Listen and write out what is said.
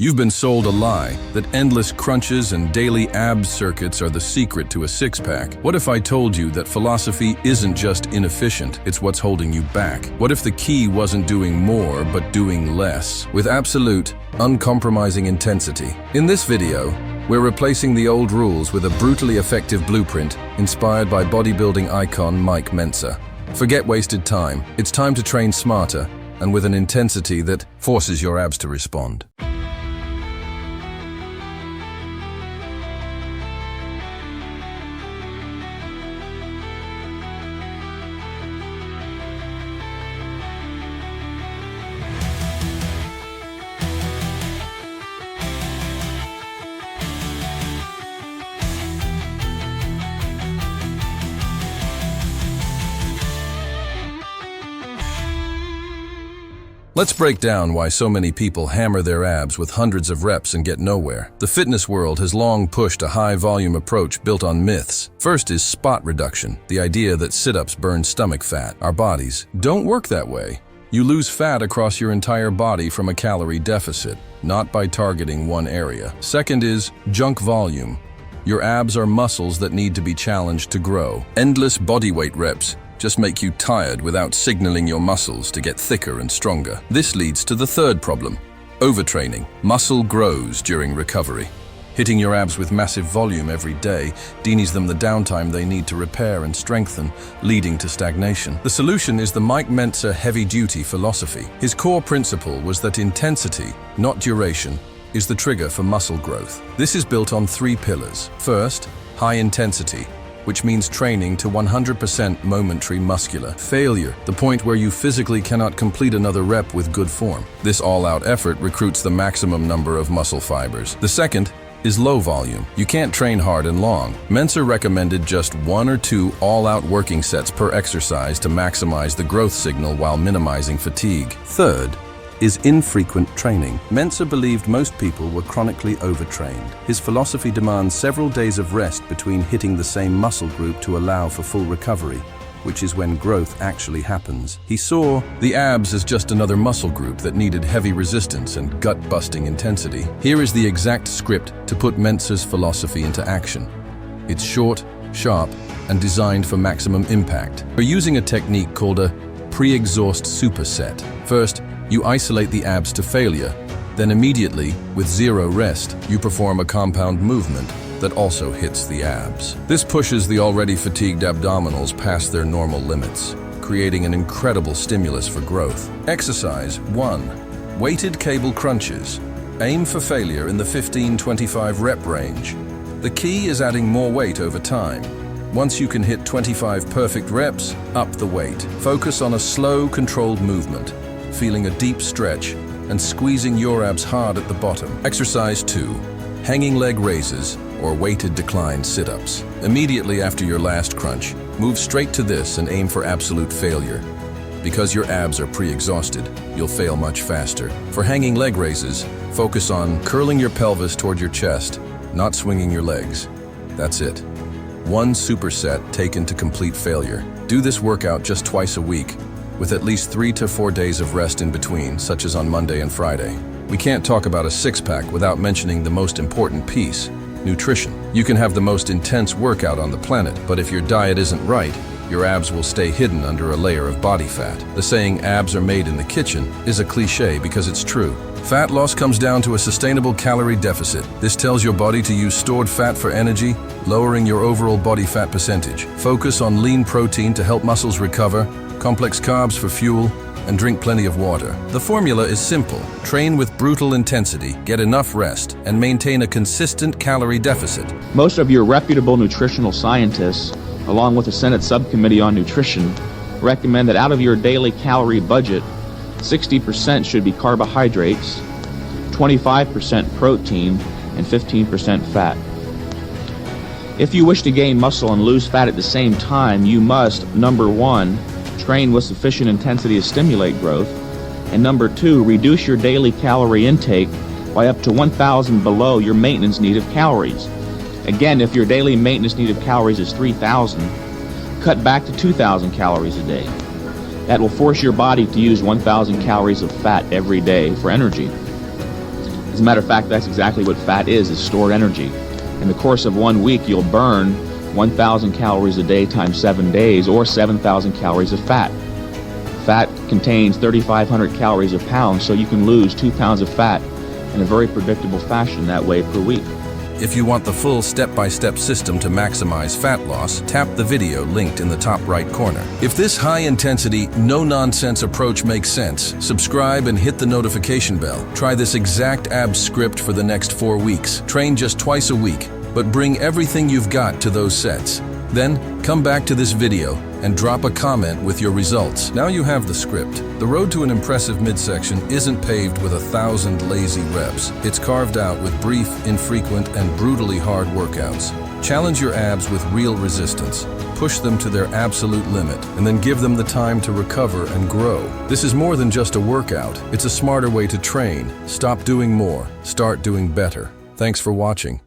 You've been sold a lie that endless crunches and daily abs circuits are the secret to a six-pack. What if I told you that philosophy isn't just inefficient, it's what's holding you back? What if the key wasn't doing more, but doing less, with absolute, uncompromising intensity? In this video, we're replacing the old rules with a brutally effective blueprint inspired by bodybuilding icon Mike Mentzer. Forget wasted time. It's time to train smarter and with an intensity that forces your abs to respond. Let's break down why so many people hammer their abs with hundreds of reps and get nowhere. The fitness world has long pushed a high-volume approach built on myths. First is spot reduction, the idea that sit-ups burn stomach fat. Our bodies don't work that way. You lose fat across your entire body from a calorie deficit, not by targeting one area. Second is junk volume. Your abs are muscles that need to be challenged to grow. Endless bodyweight reps just make you tired without signaling your muscles to get thicker and stronger. This leads to the third problem, overtraining. Muscle grows during recovery. Hitting your abs with massive volume every day denies them the downtime they need to repair and strengthen, leading to stagnation. The solution is the Mike Mentzer heavy-duty philosophy. His core principle was that intensity, not duration, is the trigger for muscle growth. This is built on three pillars. First, high intensity, which means training to 100% momentary muscular failure, the point where you physically cannot complete another rep with good form. This all-out effort recruits the maximum number of muscle fibers. The second is low volume. You can't train hard and long. Mentzer recommended just 1 or 2 all-out working sets per exercise to maximize the growth signal while minimizing fatigue. Third is infrequent training. Mentzer believed most people were chronically overtrained. His philosophy demands several days of rest between hitting the same muscle group to allow for full recovery, which is when growth actually happens. He saw the abs as just another muscle group that needed heavy resistance and gut-busting intensity. Here is the exact script to put Mentzer's philosophy into action. It's short, sharp, and designed for maximum impact. We're using a technique called a pre-exhaust superset. First, you isolate the abs to failure, then immediately, with zero rest, you perform a compound movement that also hits the abs. This pushes the already fatigued abdominals past their normal limits, creating an incredible stimulus for growth. Exercise 1. Weighted cable crunches. Aim for failure in the 15-25 rep range. The key is adding more weight over time. Once you can hit 25 perfect reps, up the weight. Focus on a slow, controlled movement, feeling a deep stretch and squeezing your abs hard at the bottom. Exercise 2. Hanging leg raises or weighted decline sit-ups. Immediately after your last crunch, move straight to this and aim for absolute failure. Because your abs are pre-exhausted, you'll fail much faster. For hanging leg raises, focus on curling your pelvis toward your chest, not swinging your legs. That's it. One superset taken to complete failure. Do this workout just twice a week, with at least 3 to 4 days of rest in between, such as on Monday and Friday. We can't talk about a six-pack without mentioning the most important piece, nutrition. You can have the most intense workout on the planet, but if your diet isn't right, your abs will stay hidden under a layer of body fat. The saying, abs are made in the kitchen, is a cliche because it's true. Fat loss comes down to a sustainable calorie deficit. This tells your body to use stored fat for energy, lowering your overall body fat percentage. Focus on lean protein to help muscles recover, complex carbs for fuel, and drink plenty of water. The formula is simple. Train with brutal intensity, get enough rest, and maintain a consistent calorie deficit. Most of your reputable nutritional scientists, along with the Senate Subcommittee on Nutrition, recommend that out of your daily calorie budget, 60% should be carbohydrates, 25% protein, and 15% fat. If you wish to gain muscle and lose fat at the same time, you must, number 1, train with sufficient intensity to stimulate growth, and number 2, reduce your daily calorie intake by up to 1,000 below your maintenance need of calories. Again, if your daily maintenance need of calories is 3,000, cut back to 2,000 calories a day. That will force your body to use 1,000 calories of fat every day for energy. As a matter of fact, that's exactly what fat is stored energy. In the course of 1 week, you'll burn 1,000 calories a day times 7 days, or 7,000 calories of fat. Fat contains 3,500 calories a pound, so you can lose 2 pounds of fat in a very predictable fashion that way per week. If you want the full step-by-step system to maximize fat loss, tap the video linked in the top right corner. If this high-intensity, no-nonsense approach makes sense, subscribe and hit the notification bell. Try this exact abs script for the next 4 weeks. Train just twice a week, but bring everything you've got to those sets. Then, come back to this video and drop a comment with your results. Now you have the script. The road to an impressive midsection isn't paved with 1,000 lazy reps. It's carved out with brief, infrequent, and brutally hard workouts. Challenge your abs with real resistance. Push them to their absolute limit, and then give them the time to recover and grow. This is more than just a workout. It's a smarter way to train. Stop doing more. Start doing better. Thanks for watching.